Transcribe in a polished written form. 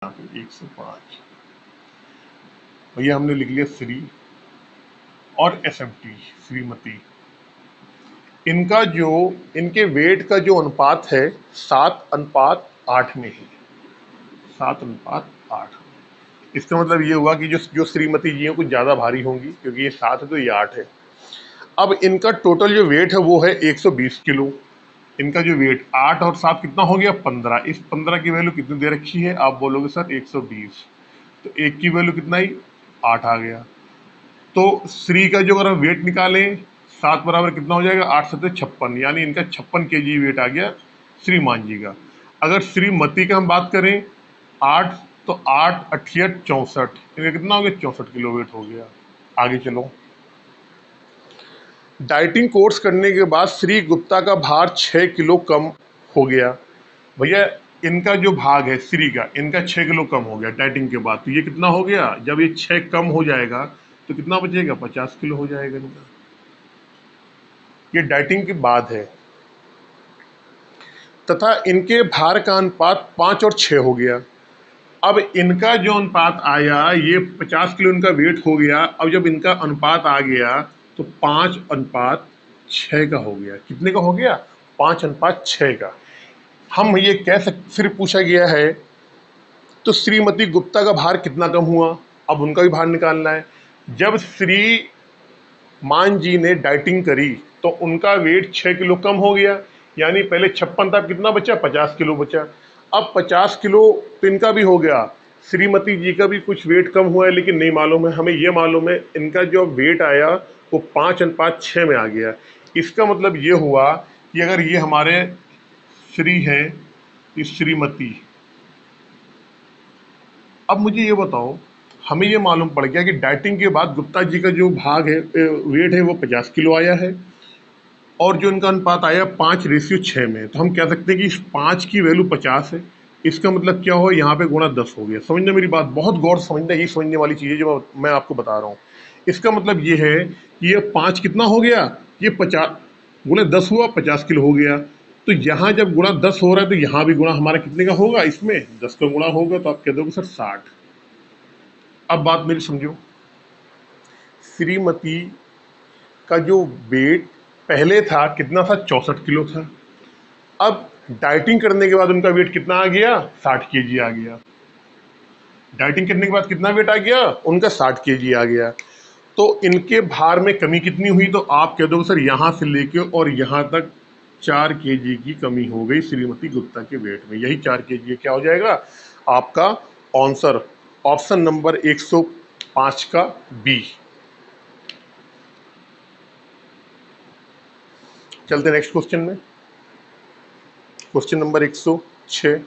105। भैया हमने लिख लिया श्री और SMT श्रीमती। इनके वेट का जो अनुपात है 7:8 में है, 7:8। इसका मतलब ये हुआ कि जो श्रीमती जी हैं कुछ ज्यादा भारी होंगी, क्योंकि ये 7 है तो ये 8 है। अब इनका टोटल जो वेट है वो है 120 किलो। इनका जो वेट 8 और 7 कितना हो गया 15। इस 15 की वैल्यू कितनी दे रखी है, आप बोलोगे सर 120, तो एक की वैल्यू कितना ही 8 आ गया। तो श्री का जो अगर हम वेट निकालें 7 बराबर कितना हो जाएगा 8 7 56, यानी इनका 56 kg वेट आ गया श्रीमान जी का। अगर श्रीमती का हम बात करें 8, तो 8 8 64, इनका कितना हो गया 64 किलो वेट हो गया। आगे चलो, डाइटिंग कोर्स करने के बाद श्री गुप्ता का भार 6 किलो कम हो गया। भैया इनका जो भाग है श्री का, इनका 6 किलो कम हो गया डाइटिंग के बाद। तो ये कितना हो गया, जब ये 6 कम हो जाएगा तो कितना बचेगा 50 किलो हो जाएगा इनका। ये डाइटिंग के बाद है। तथा इनके भार का अनुपात 5 और 6 हो गया। अब इनका जो अनुपात आया, ये 50 किलो इनका वेट हो गया। अब जब इनका अनुपात आ गया तो 5:6 का हो गया। कितने का हो गया 5:6 का। हम ये कह सकते, फिर पूछा गया है तो श्रीमती गुप्ता का भार कितना कम हुआ, अब उनका भी भार निकालना है। जब श्री मान जी ने डाइटिंग करी तो उनका वेट 6 किलो कम हो गया, यानी पहले 56 था, कितना बचा 50 किलो बचा। अब 50 किलो तो इनका भी हो गया, श्रीमती जी का भी कुछ वेट कम हुआ है, लेकिन नहीं मालूम है हमें। ये मालूम है इनका जो वेट आया वो 5:6 में आ गया। इसका मतलब ये हुआ कि अगर ये हमारे श्री है, ये श्रीमती। अब मुझे ये बताओ, हमें ये मालूम पड़ गया कि डाइटिंग के बाद गुप्ता जी का जो भाग है वेट है वो 50 किलो आया है, और जो इनका अनुपात आया 5:6 में। तो हम कह सकते हैं कि इस 5 की वैल्यू 50 है। इसका मतलब क्या हो, यहाँ पे गुणा 10 हो गया। समझना मेरी बात, बहुत गौर से समझना, यही समझने वाली चीज़ है जो मैं आपको बता रहा हूँ। इसका मतलब ये है कि ये 5 कितना हो गया, ये 50 गुणा 10 हुआ, 50 किलो हो गया। तो यहाँ जब गुणा 10 हो रहा है तो यहाँ भी गुणा हमारा कितने का होगा, इसमें 10 का गुणा होगा, तो आप कह दोगे सर 60। अब बात मेरी समझो, श्रीमती का जो वेट पहले था कितना था 64 किलो था। अब डाइटिंग करने के बाद उनका वेट कितना आ गया 60 केजी आ गया। डाइटिंग करने के बाद कितना वेट आ गया उनका 60 केजी आ गया। तो इनके भार में कमी कितनी हुई, तो आप कह दोगे सर यहाँ से लेके और यहाँ तक 4 केजी की कमी हो गई श्रीमती गुप्ता के वेट में। यही 4 केजी क्या हो जाएगा आपका आंसर, ऑप्शन नंबर 105 का बी। चलते नेक्स्ट क्वेश्चन में, क्वेश्चन नंबर 106।